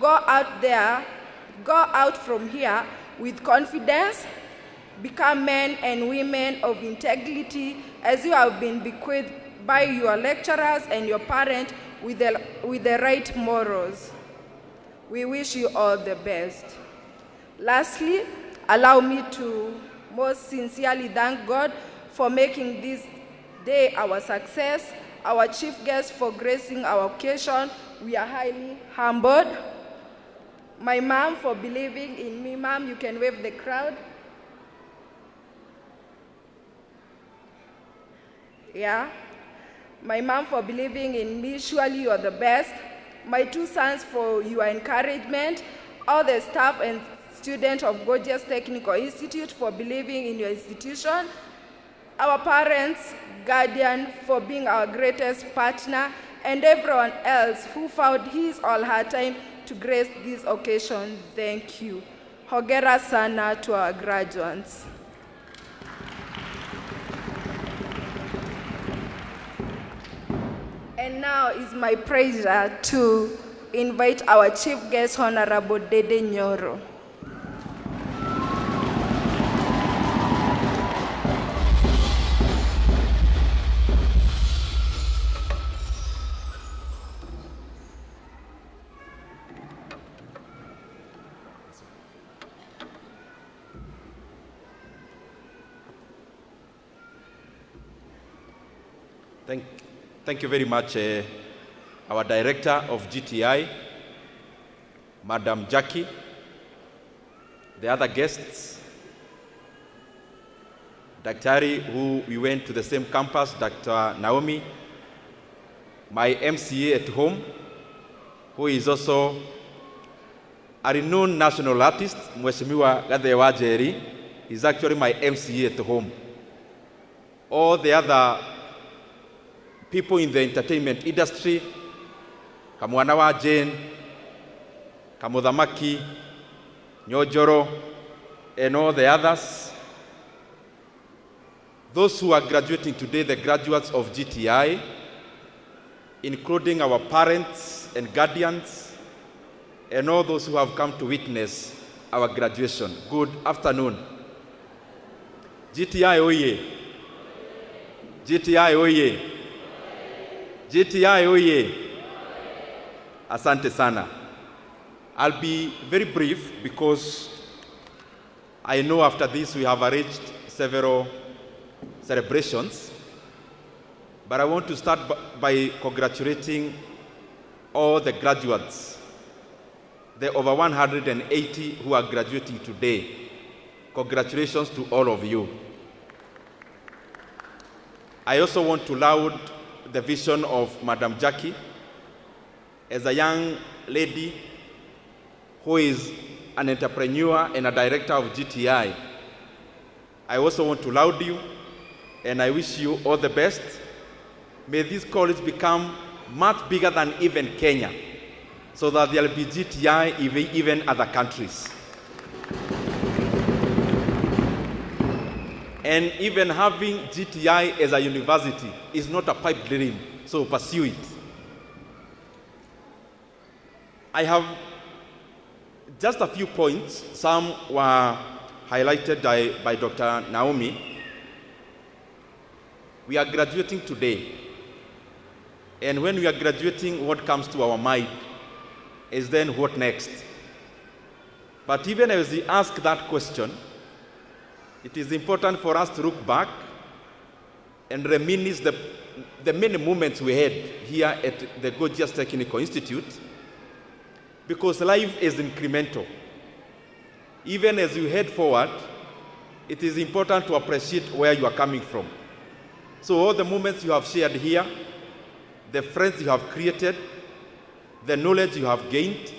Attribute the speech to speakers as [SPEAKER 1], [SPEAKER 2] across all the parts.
[SPEAKER 1] go out from here with confidence, become men and women of integrity as you have been bequeathed by your lecturers and your parents with the right morals. We wish you all the best. Lastly, allow me to most sincerely thank God for making this day our success, our chief guest for gracing our occasion. We are highly humbled. My mom for believing in me. Mom, you can wave the crowd. Yeah. My mom for believing in me. Surely you are the best. My two sons for your encouragement. All the staff and students of Gorgeous Technical Institute for believing in your institution. Our parents, guardian for being our greatest partner, and everyone else who found his or her time to grace this occasion. Thank you. Hongera sana to our graduates. And now it's my pleasure to invite our chief guest, Honorable Ndindi Nyoro.
[SPEAKER 2] Thank you very much, our Director of GTI, Madam Jackie, the other guests, Daktari, who we went to the same campus, Dr. Naomi, my MCA at home, who is also a renowned national artist, Mheshimiwa Gathewa Njeri, is actually my MCA at home. All the other people in the entertainment industry, Kamwanawa Jane, Kamudhamaki, Nyoro, and all the others. Those who are graduating today, the graduates of GTI, including our parents and guardians, and all those who have come to witness our graduation. Good afternoon. GTI oye! GTI oye! GTI oye! Asante sana. I'll be very brief because I know after this we have arranged several celebrations, but I want to start by congratulating all the graduates, the over 180 who are graduating today. Congratulations to all of you. I also want to laud the vision of Madam Jackie as a young lady who is an entrepreneur and a director of GTI. I also want to laud you and I wish you all the best. May this college become much bigger than even Kenya, so that there will be GTI even other countries. And even having GTI as a university is not a pipe dream, so pursue it. I have just a few points. Some were highlighted by Dr. Naomi. We are graduating today. And when we are graduating, what comes to our mind is then what next? But even as we ask that question, it is important for us to look back and reminisce the many moments we had here at the Gorgeous Technical Institute, because life is incremental. Even as you head forward, it is important to appreciate where you are coming from. So all the moments you have shared here, the friends you have created, the knowledge you have gained,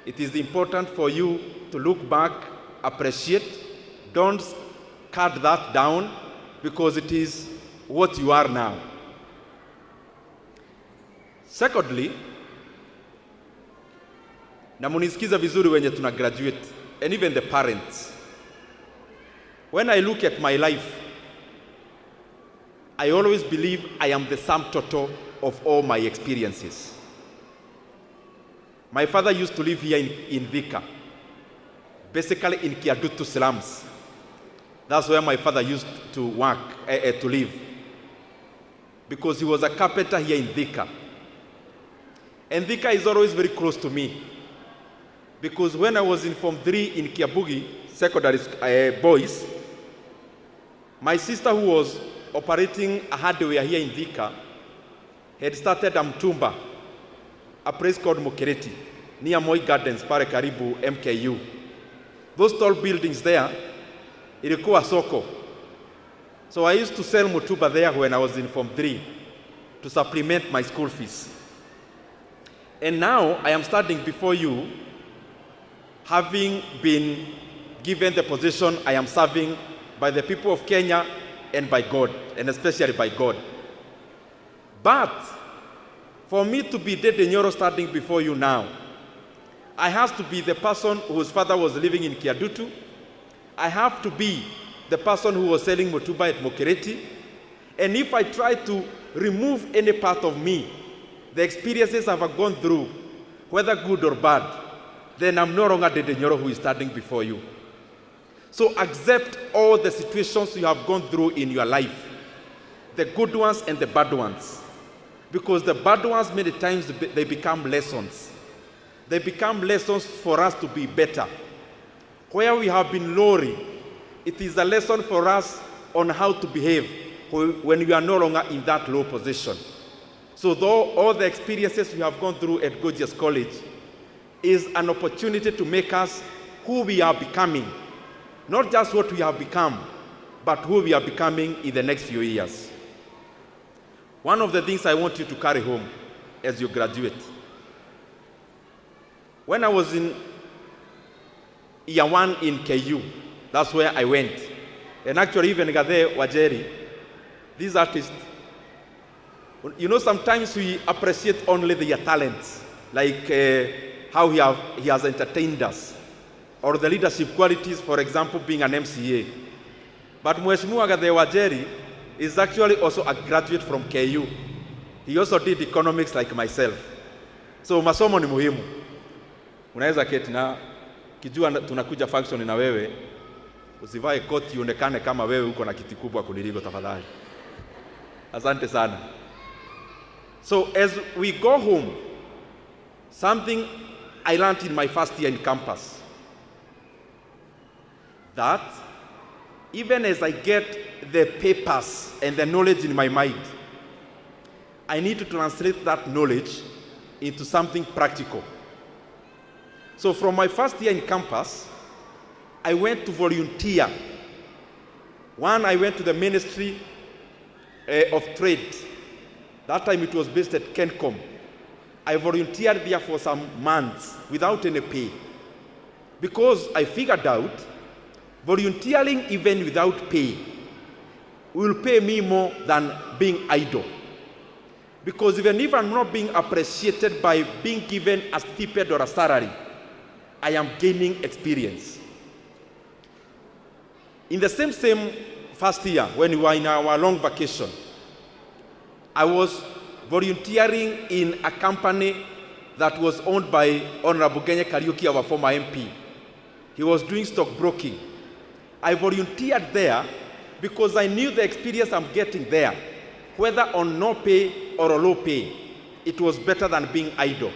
[SPEAKER 2] it is important for you to look back, appreciate, don't cut that down, because it is what you are now. Secondly, na munisikiza vizuri wenye tuna graduate, and even the parents. When I look at my life, I always believe I am the sum total of all my experiences. My father used to live here in Thika, basically in Kiadutu slums. That's where my father used to work, to live, because he was a carpenter here in Thika. And Thika is always very close to me, because when I was in Form 3 in Kiabugi secondary boys, my sister, who was operating a hardware here in Thika, had started a mtumba, a place called Mokereti, near Moi Gardens, pale karibu MKU. Those tall buildings there, ilikuwa soko. So I used to sell mutumba there when I was in Form 3 to supplement my school fees. And now I am standing before you, having been given the position I am serving by the people of Kenya and by God, and especially by God. But for me to be Ndindi Nyoro standing before you now, I have to be the person whose father was living in Kiadutu. I have to be the person who was selling mutumba at Mokereti. And if I try to remove any part of me, the experiences I've gone through, whether good or bad, then I'm no longer Ndindi Nyoro who is standing before you. So accept all the situations you have gone through in your life, the good ones and the bad ones. Because the bad ones, many times, they become lessons. They become lessons for us to be better. Where we have been lowly, it is a lesson for us on how to behave when we are no longer in that low position. So though all the experiences we have gone through at Gorgeous College is an opportunity to make us who we are becoming. Not just what we have become, but who we are becoming in the next few years. One of the things I want you to carry home as you graduate. When I was in year 1 in KU, that's where I went. And actually even Gade Wajeri, these artists, you know, sometimes we appreciate only their talents, like how he has entertained us, or the leadership qualities, for example, being an MCA. But Mheshimiwa Gade Wajeri is actually also a graduate from KU. He also did economics like myself. So masomo ni muhimu. Unaweza keti na kijua tunakuja function na wewe, usivae koti uonekane kama wewe uko na kiti kubwa kuniliko tafadhali. Asante sana. So as we go home, something I learned in my first year in campus, that even as I get the papers and the knowledge in my mind, I need to translate that knowledge into something practical. So from my first year in campus, I went to volunteer. One, I went to the Ministry of Trade. That time it was based at Kencom. I volunteered there for some months without any pay, because I figured out volunteering even without pay will pay me more than being idle. Because even if I'm not being appreciated by being given a stipend or a salary, I am gaining experience. In the same first year, when we were in our long vacation, I was volunteering in a company that was owned by Honorable Genye Kariuki, our former MP. He was doing stockbroking. I volunteered there because I knew the experience I'm getting there, whether on no pay or a low pay, it was better than being idle.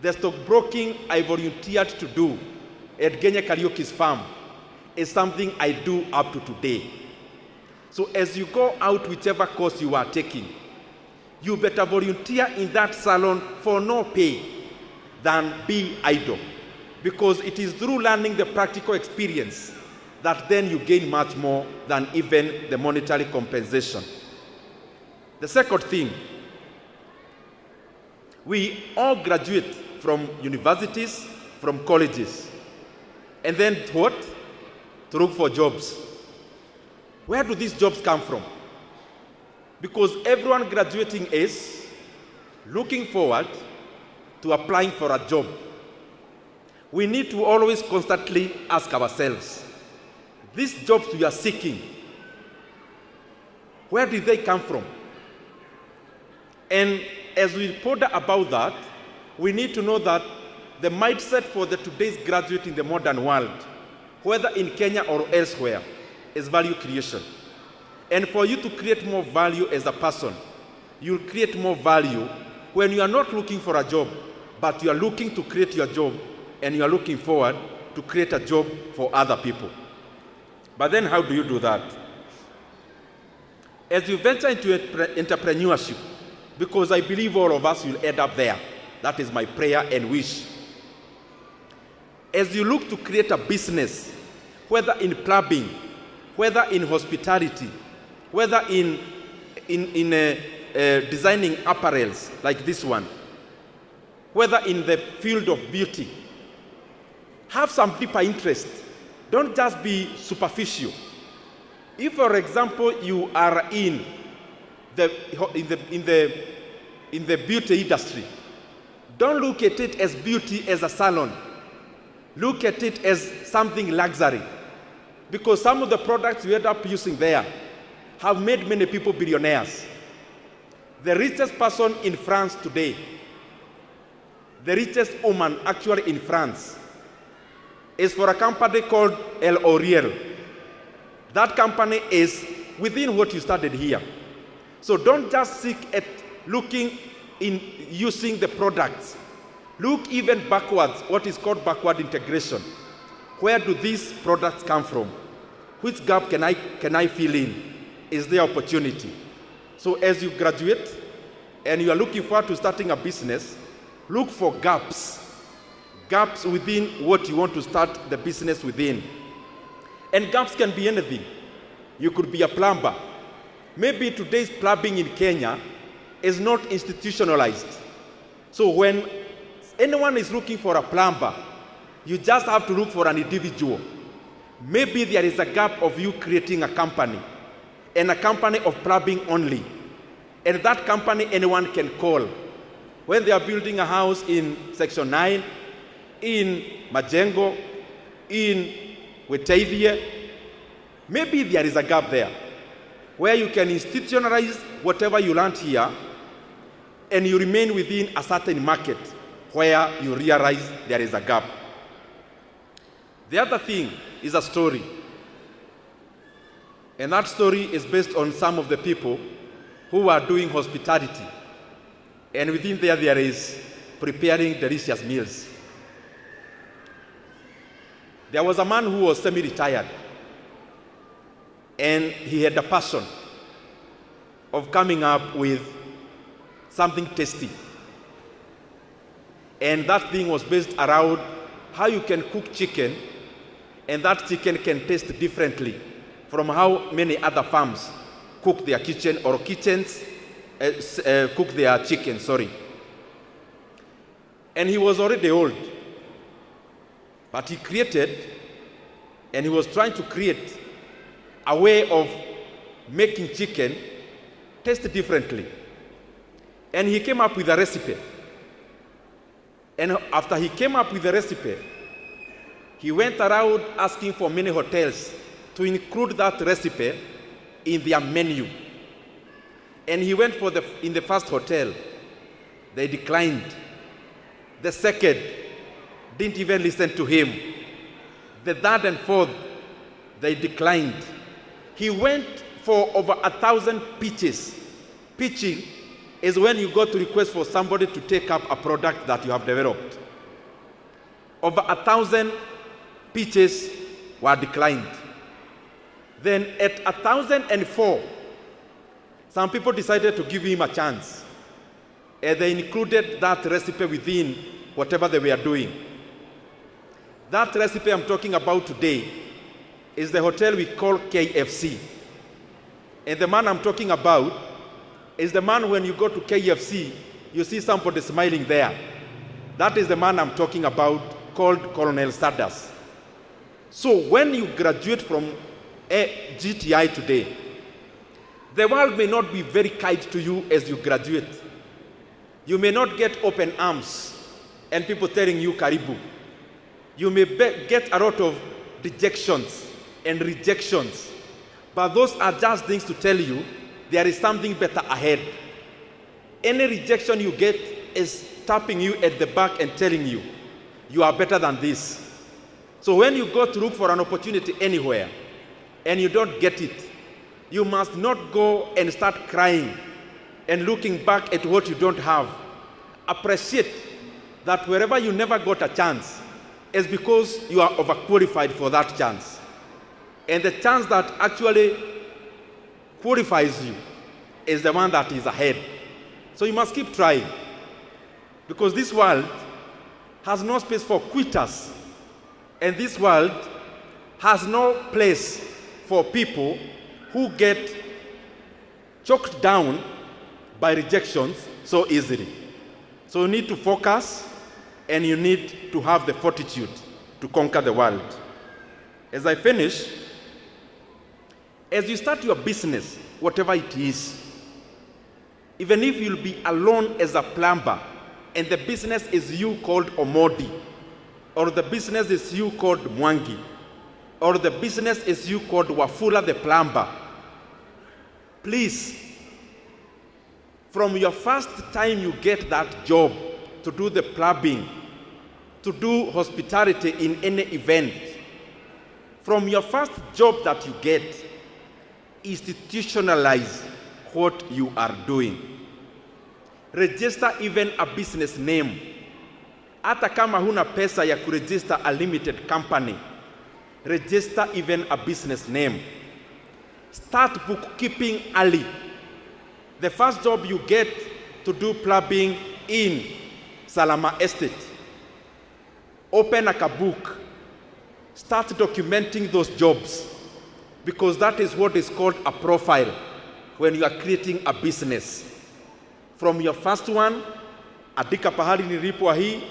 [SPEAKER 2] The stockbroking I volunteered to do at Genye Kariuki's farm is something I do up to today. So as you go out, whichever course you are taking, you better volunteer in that salon for no pay than be idle. Because it is through learning the practical experience that then you gain much more than even the monetary compensation. The second thing, we all graduate from universities, from colleges, and then what? To look for jobs. Where do these jobs come from? Because everyone graduating is looking forward to applying for a job. We need to always constantly ask ourselves, these jobs we are seeking, where did they come from? And as we ponder about that, we need to know that the mindset for the today's graduate in the modern world, whether in Kenya or elsewhere, is value creation. And for you to create more value as a person, you'll create more value when you are not looking for a job, but you are looking to create your job, and you are looking forward to create a job for other people. But then how do you do that? As you venture into entrepreneurship, because I believe all of us will end up there. That is my prayer and wish. As you look to create a business, whether in plumbing, whether in hospitality, whether in designing apparels like this one, whether in the field of beauty, have some deeper interest. Don't just be superficial. If, for example, you are in the beauty industry, don't look at it as beauty as a salon. Look at it as something luxury. Because some of the products you end up using there have made many people billionaires. The richest person in France today, the richest woman actually in France, is for a company called L'Oreal. That company is within what you studied here. So don't just seek at looking in using the products. Look even backwards, what is called backward integration. Where do these products come from? Which gap can I fill in? Is there opportunity? So as you graduate and you are looking forward to starting a business, look for gaps within what you want to start the business within. And gaps can be anything. You could be a plumber. Maybe today's plumbing in Kenya is not institutionalized. So when anyone is looking for a plumber, you just have to look for an individual. Maybe there is a gap of you creating a company, and a company of plumbing only. And that company anyone can call. When they are building a house in Section 9, in Majengo, in Wetaithie, maybe there is a gap there where you can institutionalize whatever you learned here and you remain within a certain market where you realize there is a gap. The other thing is a story. And that story is based on some of the people who are doing hospitality. And within there is preparing delicious meals. There was a man who was semi-retired, and he had a passion of coming up with something tasty. And that thing was based around how you can cook chicken, and that chicken can taste differently from how many other farms cook their kitchen, or kitchens cook their chicken, And he was already old. But he created, and he was trying to create a way of making chicken taste differently. And he came up with a recipe. And after he came up with the recipe, he went around asking for many hotels to include that recipe in their menu. And he went in the first hotel. They declined. The second didn't even listen to him. The third and fourth, they declined. He went for over 1,000 pitches. Pitching is when you go to request for somebody to take up a product that you have developed. Over 1,000 pitches were declined. Then at 1,004, some people decided to give him a chance. And they included that recipe within whatever they were doing. That recipe I'm talking about today is the hotel we call KFC. And the man I'm talking about is the man when you go to KFC, you see somebody smiling there. That is the man I'm talking about, called Colonel Sanders. So when you graduate from GTI today, the world may not be very kind to you as you graduate. You may not get open arms and people telling you karibu. You may get a lot of dejections and rejections. But those are just things to tell you there is something better ahead. Any rejection you get is tapping you at the back and telling you you are better than this. So when you go to look for an opportunity anywhere and you don't get it, you must not go and start crying and looking back at what you don't have. Appreciate that wherever you never got a chance is because you are overqualified for that chance. And the chance that actually qualifies you is the one that is ahead. So you must keep trying, because this world has no space for quitters, and this world has no place for people who get choked down by rejections so easily. So you need to focus, and you need to have the fortitude to conquer the world. As I finish, as you start your business, whatever it is, even if you'll be alone as a plumber, and the business is you called Omodi, or the business is you called Mwangi, or the business is you called Wafula the plumber, please, from your first time you get that job to do the plumbing, to do hospitality in any event, from your first job that you get, institutionalize what you are doing. Register even a business name. Hata kama huna pesa ya kuregister a limited company, register even a business name. Start bookkeeping early. The first job you get to do plumbing in Salama Estate, open a book. Start documenting those jobs, because that is what is called a profile when you are creating a business. From your first one, andika pahali nilipwa hii,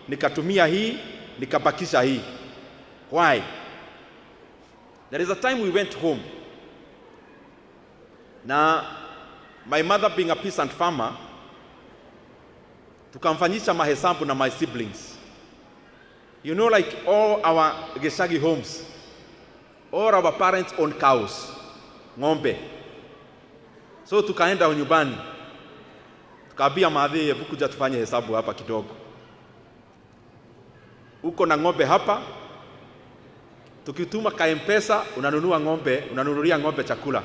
[SPEAKER 2] nikatumia hii, nikabakisha hii. Why? There is a time we went home. Na my mother being a peasant farmer, tukamfanyisha mahesabu na my siblings. You know, like all our Geshagi homes, all our parents own cows, ng'ombe. So tukaenda nyumbani, tukaambia madhi, hebu kuja tufanye hesabu hapa kidogo. Uko na ng'ombe hapa, tukituma ka M-Pesa, unanunua ng'ombe, unanunulia ng'ombe chakula.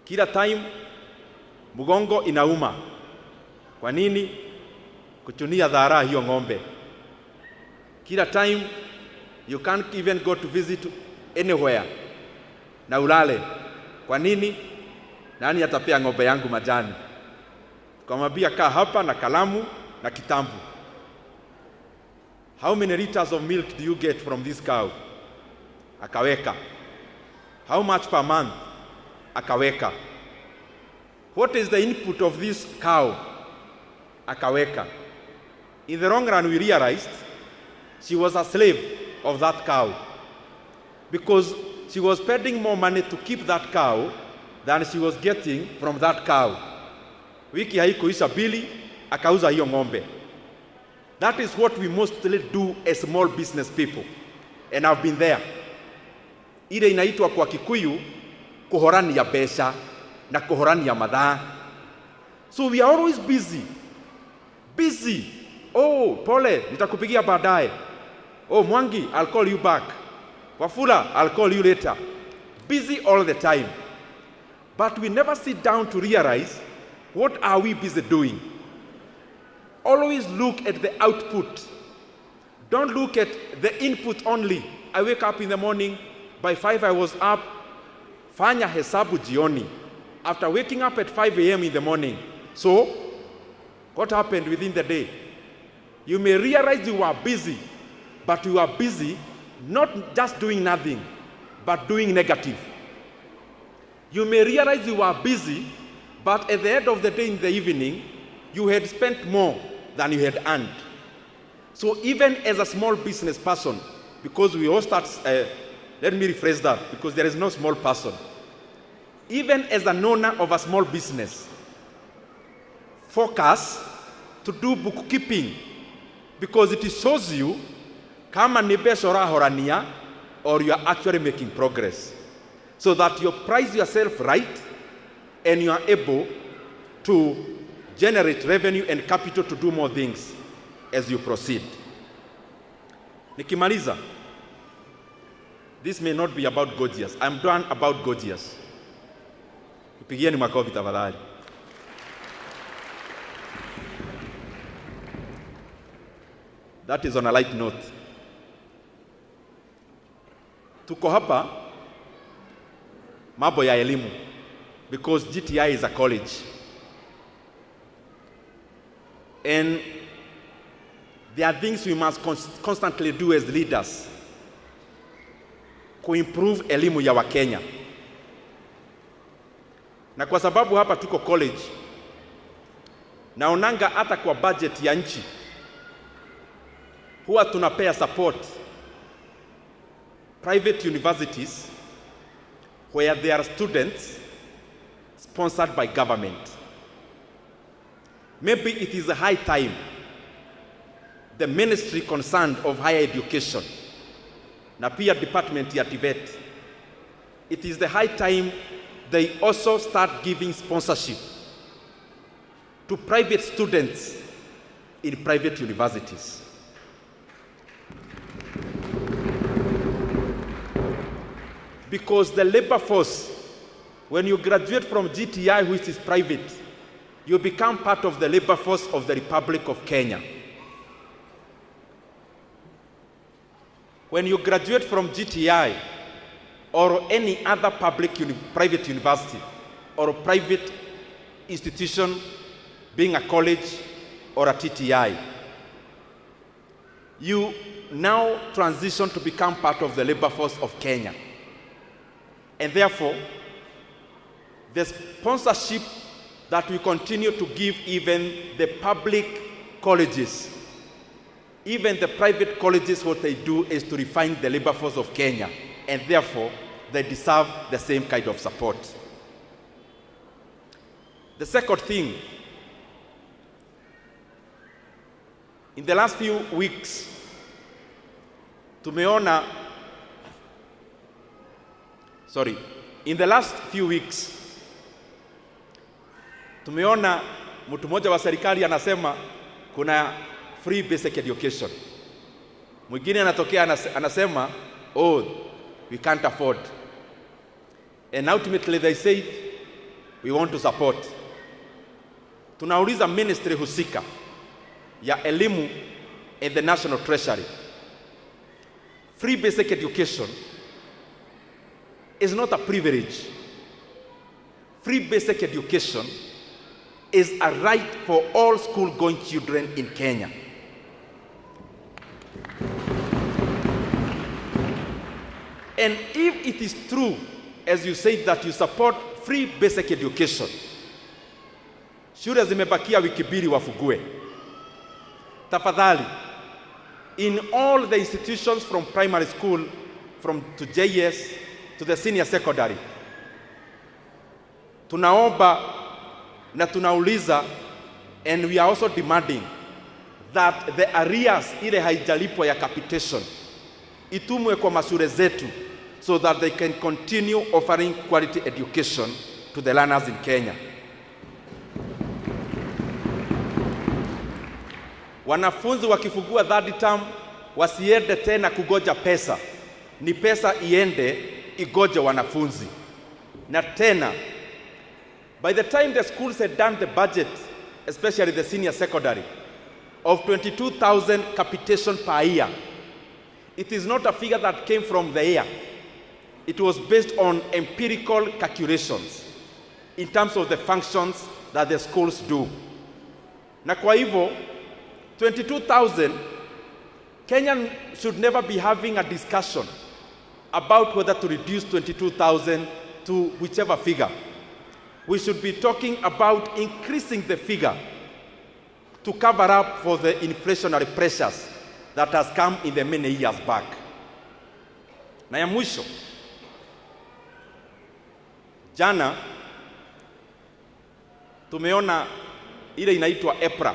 [SPEAKER 2] Kila time mgongo inauma. Kwa nini? Kuchunia dhara hiyo ng'ombe. Kila time you can't even go to visit anywhere na ulale. Kwa nini? Nani atapea ng'ombe yangu majani? Tukamwambia kaa hapa na kalamu na kitambu. How many liters of milk do you get from this cow? Akaweka. How much per month? Akaweka. What is the input of this cow? Akaweka. In the long run, we realized she was a slave of that cow, because she was spending more money to keep that cow than she was getting from that cow. Wiki haikuisha bili, akauza hiyo ng'ombe. That is what we mostly do as small business people, and I've been there. Ile inaitwa kwa Kikuyu kuhorani ya besha na kuhorani ya madhaa. So we are always busy. Oh, pole, nitakupigia baadaye. Oh, Mwangi, I'll call you back. Wafula, I'll call you later. Busy all the time. But we never sit down to realize, what are we busy doing? Always look at the output. Don't look at the input only. I wake up in the morning, by 5 I was up. Fanya hesabu jioni. After waking up at 5 a.m. in the morning. So, what happened within the day? You may realize you are busy, but you are busy not just doing nothing, but doing negative. You may realize you are busy, but at the end of the day in the evening, you had spent more than you had earned. So even as a small business person, because we all start, let me rephrase that, because there is no small person. Even as an owner of a small business, focus to do bookkeeping, because it shows you kama ni biashara horania or you are actually making progress, so that you price yourself right and you are able to generate revenue and capital to do more things. as you proceed. Nikimaliza, this may not be about Gorgeous. I'm done about Gorgeous. Pigieni makofi tafadhali. That is on a light note. Tuko hapa mambo ya elimu because GTI is a college. And there are things we must constantly do as leaders kuimprove elimu ya Wakenya. Na kwa sababu hapa tuko college, naonanga hata kwa budget ya nchi huwa tunapea support private universities where there are students sponsored by government. Maybe it is a high time the ministry concerned of higher education na pia department ya TVET, it is the high time they also start giving sponsorship to private students in private universities. Because the labor force, when you graduate from GTI, which is private, you become part of the labor force of the Republic of Kenya. When you graduate from GTI or any other private university or a private institution, being a college or a TTI, you now transition to become part of the labor force of Kenya. And therefore, the sponsorship that we continue to give even the public colleges, even the private colleges, what they do is to refine the labor force of Kenya, and therefore they deserve the same kind of support. The second thing, in the last few weeks, tumeona mtu mmoja wa serikali anasema kuna free basic education. Mwingine anatokea anasema, oh, we can't afford. And ultimately they said, we want to support. Tunauliza ministry husika ya elimu and the National Treasury. Free basic education is not a privilege. Free basic education is a right for all school-going children in Kenya. And if it is true, as you said, that you support free basic education, shule zimebakia wiki mbili wafugue. Tafadhali, in all the institutions from primary school, to JS, to the senior secondary, tunaomba na tunauliza, and we are also demanding that the arrears ile haijalipwa ya capitation itumwe kwa mashule zetu so that they can continue offering quality education to the learners in Kenya. Wanafunzi wakifungua third term wasiende tena kugoja pesa, ni pesa iende igoje wanafunzi. Na tena, by the time the schools had done the budget, especially the senior secondary, of 22,000 capitation per year, it is not a figure that came from the air. It was based on empirical calculations in terms of the functions that the schools do. Na kwa hivyo, 22,000, Kenya should never be having a discussion about whether to reduce 22,000 to whichever figure. We should be talking about increasing the figure to cover up for the inflationary pressures that has come in the many years back. Na ya mwisho, jana tumeona ile inaitwa EPRA,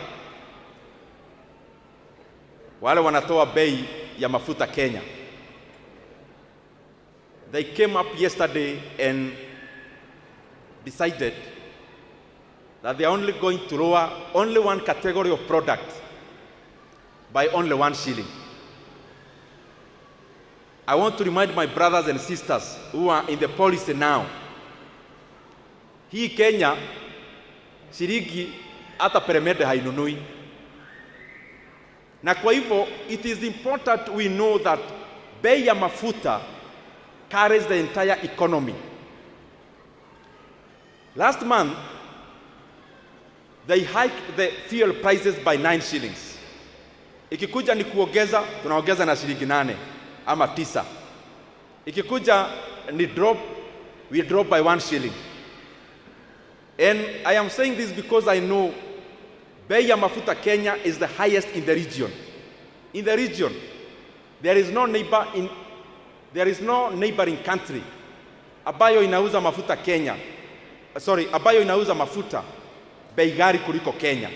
[SPEAKER 2] wale wanatoa bei ya mafuta Kenya. They came up yesterday and decided that they are only going to lower only one category of product, by only 1 shilling. I want to remind my brothers and sisters who are in the policy now. Hii Kenya, shilingi hata peremende hainunui. Na kwa hivyo, it is important we know that bei ya mafuta carries the entire economy. Last month, they hiked the fuel prices by 9 shillings. Ikikuja ni kuongeza, tunaongeza na shilingi 8 ama 9. Ikikuja ni drop, we drop by 1 shilling. And I am saying this because I know bei ya mafuta Kenya is the highest in the region. In the region, there is no neighboring country ambayo inauza mafuta Kenya. Ambayo inauza mafuta bei ghali kuliko Kenya.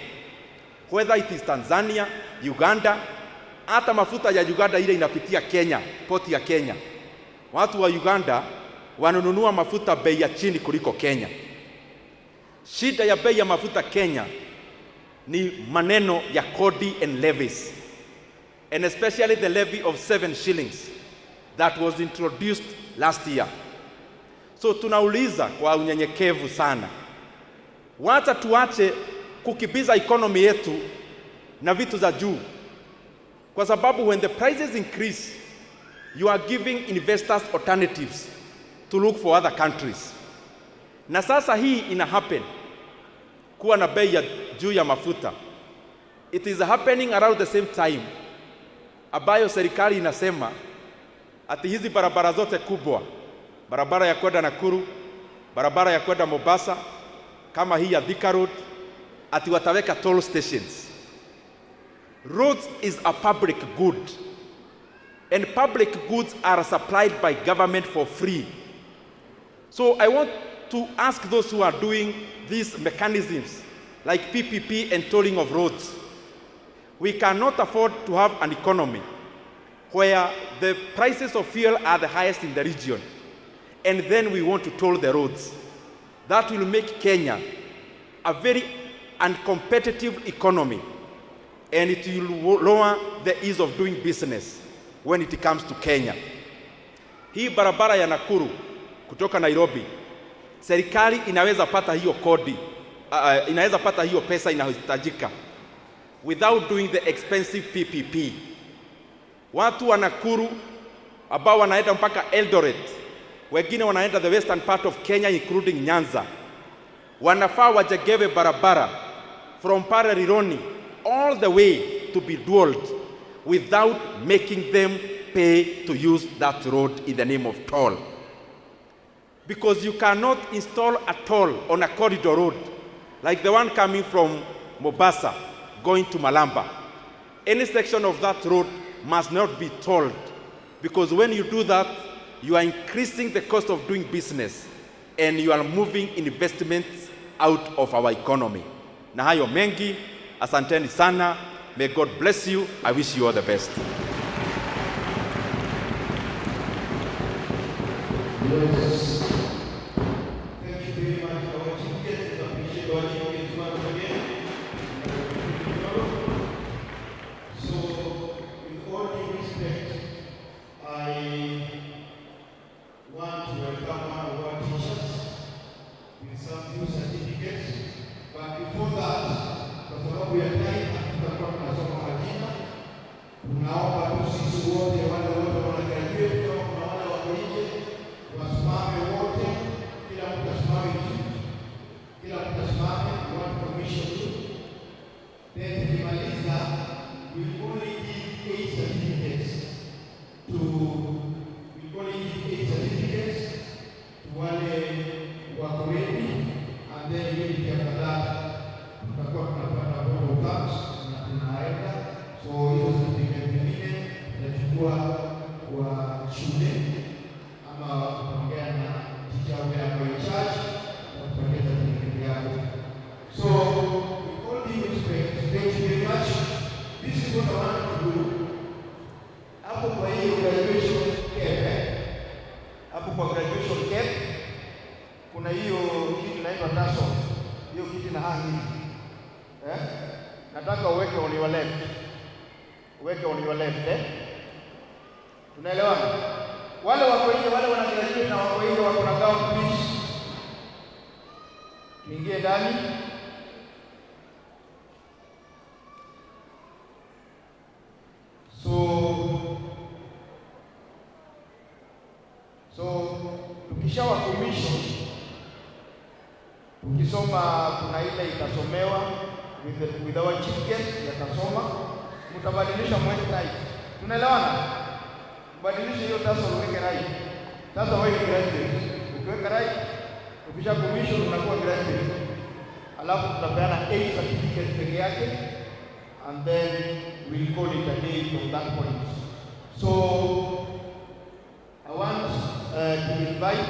[SPEAKER 2] Whether it is Tanzania, Uganda, hata mafuta ya Uganda ile inapitia Kenya, poti ya Kenya. Watu wa Uganda wanunua mafuta bei ya chini kuliko Kenya. Shida ya bei ya mafuta Kenya ni maneno ya kodi and levies, and especially the levy of 7 shillings that was introduced last year. So tunauliza kwa unyenyekevu sana, wacha tuache kukibiza economy yetu na vitu za juu, kwa sababu when the prices increase, you are giving investors alternatives to look for other countries. Na sasa hii ina happen kuwa na bei ya juu ya mafuta. It is happening around the same time ambayo serikali inasema ati hizi barabara zote kubwa, barabara ya kwenda Nakuru, barabara ya kwenda Mombasa, kama hii ya Thika Road, ati wataweka toll stations. Roads is a public good, and public goods are supplied by government for free. So I want to ask those who are doing these mechanisms like PPP and tolling of roads. We cannot afford to have an economy where the prices of fuel are the highest in the region, and then we want to toll the roads. That will make Kenya a very uncompetitive economy, and it will lower the ease of doing business when it comes to Kenya. Hii barabara ya Nakuru kutoka Nairobi, serikali inaweza pata hiyo kodi, inaweza pata hiyo pesa inayohitajika without doing the expensive PPP. Watu wa Nakuru ambao wanaenda mpaka Eldoret, wengine wanaenda the western part of Kenya including Nyanza, wanafaa wajengewe barabara from Pararironi all the way to be dulled without making them pay to use that road in the name of toll. Because you cannot install a toll on a corridor road like the one coming from Mombasa going to Malamba. Any section of that road must not be tolled, because when you do that, you are increasing the cost of doing business and you are moving investments out of our economy. Na hayo mengi, asanteni sana. May God bless you. I wish you all the best.
[SPEAKER 3] Yes. Thank you very much. Our chief guest, appreciate our chief guest once again. So, with all due respect, I want to welcome one of our teachers with some few certificates. But before that, kwa sababu ya time, tutakuwa tunasoma majina. Tunaomba tu sisi wote wale wote wanagraduate kama kuna wale wako nje wasimame wote, kila mtu asimame chini, kila mtu asimame, watu commission tu. Then tukimaliza, we only give 8 certificates to wale wako ready, and then immediately after that tutakuwa tunapata vote of thanks na tunaenda. So hiyo certificate nyingine tunachukua kwa shule ama tunaongea na teacher who are in charge na tupate certificate yako. So with all due respect, thank you very much. This is what I want to do. Hapo kwa hiyo graduation cap, hapo kwa graduation cap kuna hiyo kitu inaitwa tassel. Hiyo kitu na hangi. Nataka uweke on your left. uweke on your left, eh? Tunaelewana? Wale wako nje, wale wana graduate na wako nje wako na gown, please. Tuingie ndani. So tukishawa commission, ukisoma kuna ile itasomewa with our chief guest yatasoma, mtabadilisha mwende right. Tunaelewana? Badilisha hiyo taso uweke right. Sasa wewe graduate, ukiweka right, ukisha commission unakuwa graduate. Alafu tutapeana 8 certificates peke yake, and then we'll call it a day from that point. So I want to invite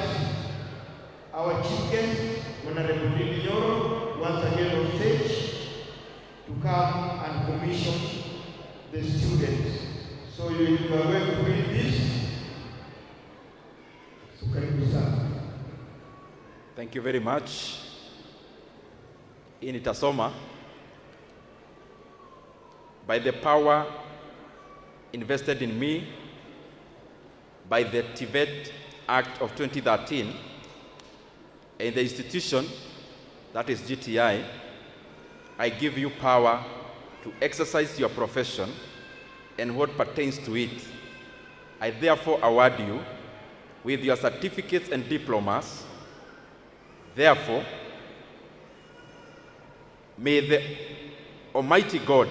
[SPEAKER 3] our chief guest, Honorable Nyoro, once again on stage to come and commission the students. So you are going to read this. So karibu sana.
[SPEAKER 2] Thank you very much. In itasoma, by the power invested in me by the TVET Act of 2013 and the institution, that is GTI, I give you power to exercise your profession and what pertains to it. I therefore award you with your certificates and diplomas. Therefore, may the Almighty God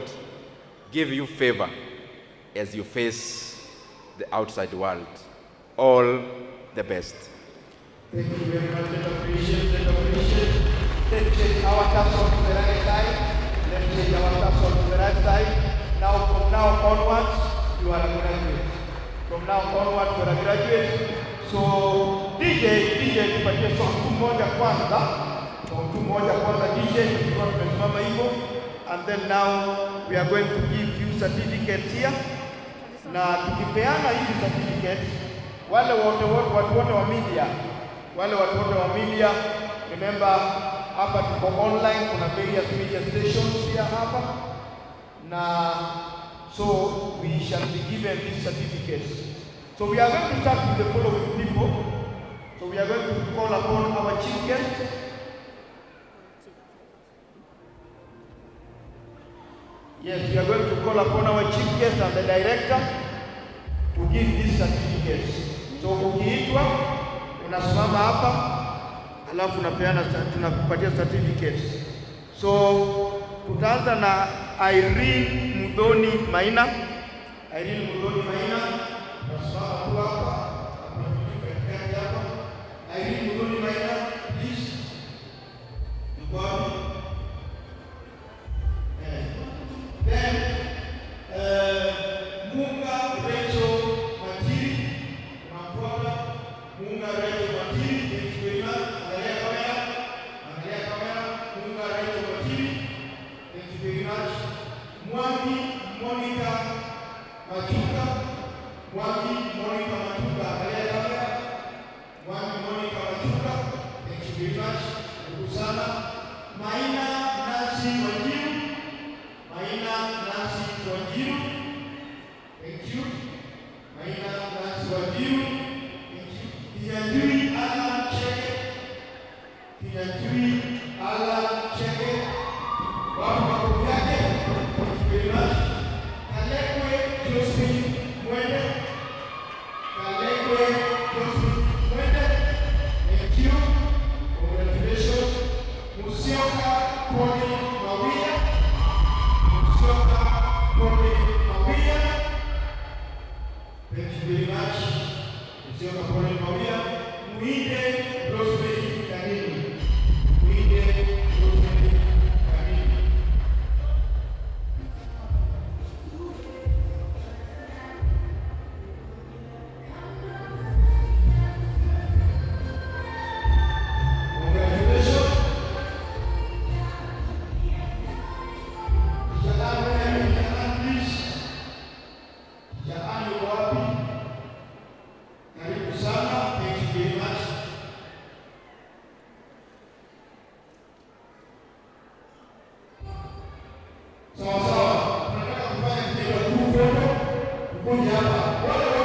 [SPEAKER 2] give you favor as you face the outside world. All the best.
[SPEAKER 3] Thank you very much. Let's appreciate. Let's take our tassel to the right side. Let's take our tassel to the right side. Now, from now onwards, you are a graduate. From now onwards, you are a graduate. So, DJ, tupatie song moja kwanza. DJ, tukiwa tumesimama hivyo. And then now, we are going to give you certificates here. Na tukipeana hizi certificates, wale watu wote wa media, remember hapa tuko online, kuna various media stations here hapa, na so we shall be given these certificates. So we are going to start with the following people. So we are going to call upon our chief guest. Yes, we are going to call upon our chief guest and the director to give these certificates. So ukiitwa unasimama hapa, alafu tunakupatia certificates. So tutaanza na Irene Mudhoni Maina. Unasimama tu hapa. Irene Mudhoni Maina, please. Then Munga Rachel Matiri, Munga Rachel Matiri, angalia kamera, Munga Rachel Matiri, thank you very much. Mwami Monica Machuka, angalia kamera, Mwami Monica Machuka, thank you very much. Kusana Maina Nancy Wanjiru, thank you. Maina Nancy Wanjiru, thank you. Ndindi Alan Cheke, watu wako yake, thank you very much. Kalekwe Josephine Mwende, thank you. Congratulations. Musioka Poli Mawia, thank you very much. Musioka Poli Mawia, Muinde Rosemary Kanini. kuja hapa. Wale